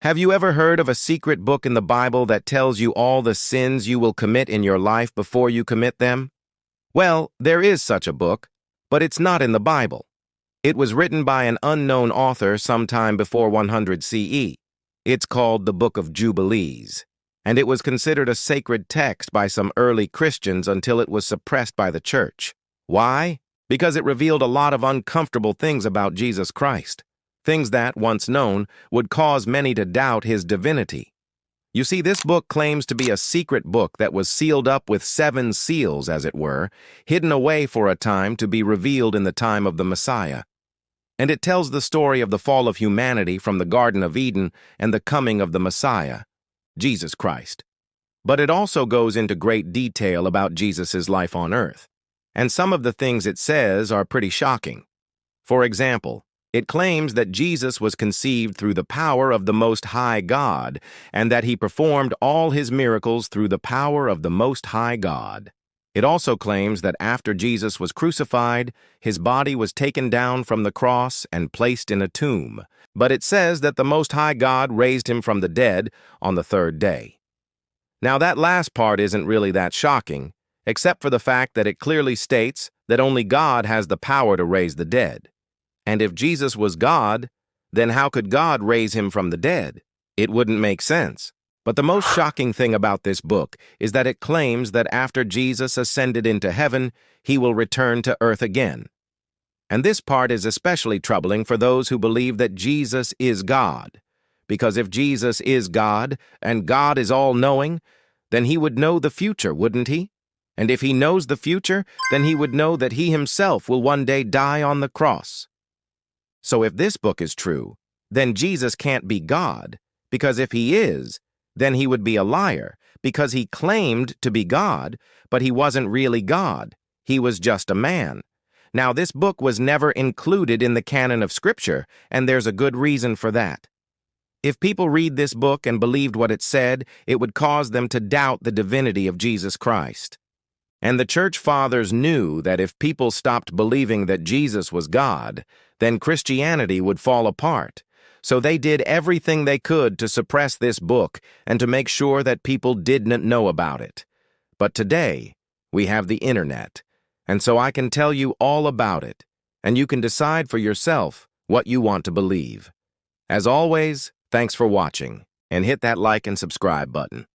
Have you ever heard of a secret book in the Bible that tells you all the sins you will commit in your life before you commit them? Well, there is such a book, but it's not in the Bible. It was written by an unknown author sometime before 100 CE. It's called the Book of Jubilees, and it was considered a sacred text by some early Christians until it was suppressed by the church. Why? Because it revealed a lot of uncomfortable things about Jesus Christ. Things that, once known, would cause many to doubt his divinity. You see, this book claims to be a secret book that was sealed up with 7 seals, as it were, hidden away for a time to be revealed in the time of the Messiah. And it tells the story of the fall of humanity from the Garden of Eden and the coming of the Messiah, Jesus Christ. But it also goes into great detail about Jesus' life on earth. And some of the things it says are pretty shocking. For example, it claims that Jesus was conceived through the power of the Most High God, and that he performed all his miracles through the power of the Most High God. It also claims that after Jesus was crucified, his body was taken down from the cross and placed in a tomb. But it says that the Most High God raised him from the dead on the 3rd day. Now, that last part isn't really that shocking, except for the fact that it clearly states that only God has the power to raise the dead. And if Jesus was God, then how could God raise him from the dead? It wouldn't make sense. But the most shocking thing about this book is that it claims that after Jesus ascended into heaven, he will return to earth again. And this part is especially troubling for those who believe that Jesus is God. Because if Jesus is God, and God is all-knowing, then he would know the future, wouldn't he? And if he knows the future, then he would know that he himself will one day die on the cross. So if this book is true, then Jesus can't be God, because if he is, then he would be a liar, because he claimed to be God, but he wasn't really God. He was just a man. Now, this book was never included in the canon of Scripture, and there's a good reason for that. If people read this book and believed what it said, it would cause them to doubt the divinity of Jesus Christ. And the church fathers knew that if people stopped believing that Jesus was God, then Christianity would fall apart. So they did everything they could to suppress this book and to make sure that people didn't know about it. But today, we have the internet, and so I can tell you all about it, and you can decide for yourself what you want to believe. As always, thanks for watching, and hit that like and subscribe button.